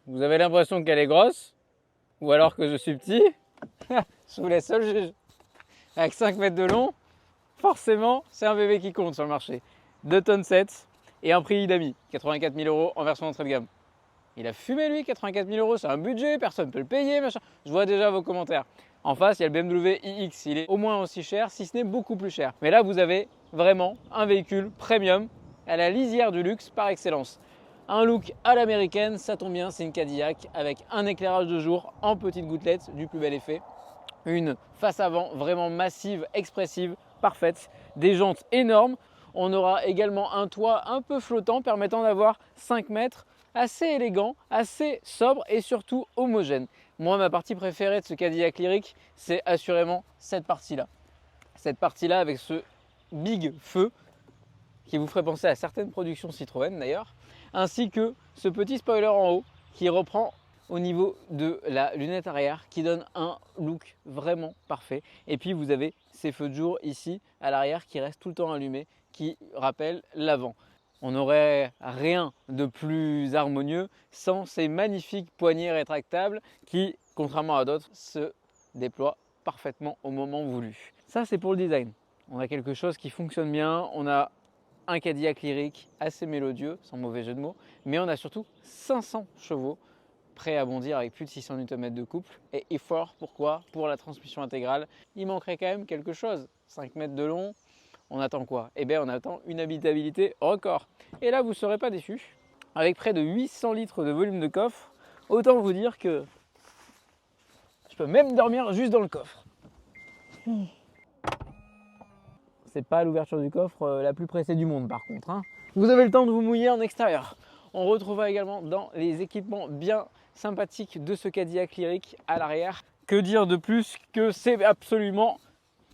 vous avez l'impression qu'elle est grosse, ou alors que je suis petit. Je vous laisse seul juge. Avec 5 mètres de long, forcément, c'est un bébé qui compte sur le marché. 2 tonnes 7 et un prix d'amis, 84 000 € en version entrée de gamme. Il a fumé lui, 84 000 €, c'est un budget, personne ne peut le payer, machin. Je vois déjà vos commentaires. En face, il y a le BMW iX, il est au moins aussi cher, si ce n'est beaucoup plus cher. Mais là, vous avez vraiment un véhicule premium à la lisière du luxe par excellence. Un look à l'américaine, ça tombe bien, c'est une Cadillac avec un éclairage de jour en petites gouttelettes du plus bel effet. Une face avant vraiment massive, expressive, parfaite, des jantes énormes. On aura également un toit un peu flottant permettant d'avoir 5 mètres, assez élégant, assez sobre et surtout homogène. Moi, ma partie préférée de ce Cadillac Lyriq, c'est assurément cette partie-là. Cette partie-là avec ce big feu qui vous ferait penser à certaines productions Citroën d'ailleurs, ainsi que ce petit spoiler en haut qui reprend au niveau de la lunette arrière qui donne un look vraiment parfait. Et puis vous avez ces feux de jour ici à l'arrière qui restent tout le temps allumés, qui rappellent l'avant. On n'aurait rien de plus harmonieux sans ces magnifiques poignées rétractables qui, contrairement à d'autres, se déploient parfaitement au moment voulu. Ça, c'est pour le design. On a quelque chose qui fonctionne bien, on a un Cadillac Lyriq assez mélodieux, sans mauvais jeu de mots, mais on a surtout 500 chevaux prêt à bondir avec plus de 600 Nm de couple et effort. Pourquoi? Pour la transmission intégrale, il manquerait quand même quelque chose. 5 mètres de long, on attend quoi? Eh bien on attend une habitabilité record. Et là vous ne serez pas déçus. Avec près de 800 litres de volume de coffre, autant vous dire que je peux même dormir juste dans le coffre. C'est pas l'ouverture du coffre la plus pressée du monde par contre, hein. Vous avez le temps de vous mouiller en extérieur. On retrouvera également dans les équipements bien sympathiques de ce Cadillac Lyriq à l'arrière. Que dire de plus que c'est absolument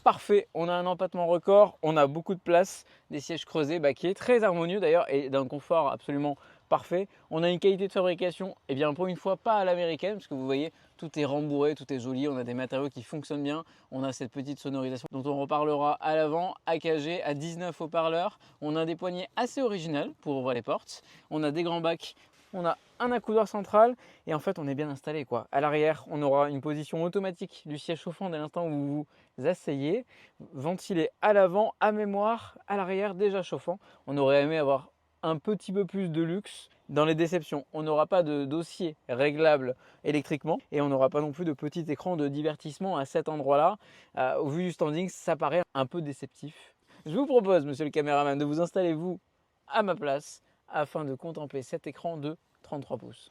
parfait. On a un empattement record, on a beaucoup de place, des sièges creusés qui est très harmonieux d'ailleurs et d'un confort absolument parfait. On a une qualité de fabrication, et bien pour une fois pas à l'américaine, parce que vous voyez tout est rembourré, tout est joli, on a des matériaux qui fonctionnent bien, on a cette petite sonorisation dont on reparlera à l'avant, AKG à 19 haut-parleurs, on a des poignées assez originales pour ouvrir les portes, on a des grands bacs. On a un accoudoir central et en fait on est bien installé quoi. À l'arrière, on aura une position automatique du siège chauffant dès l'instant où vous vous asseyez, ventilé à l'avant, à mémoire, à l'arrière déjà chauffant. On aurait aimé avoir un petit peu plus de luxe. Dans les déceptions, on n'aura pas de dossier réglable électriquement et on n'aura pas non plus de petit écran de divertissement à cet endroit-là. Au vu du standing, ça paraît un peu déceptif. Je vous propose, monsieur le caméraman, de vous installer vous à ma place afin de contempler cet écran de 33 pouces.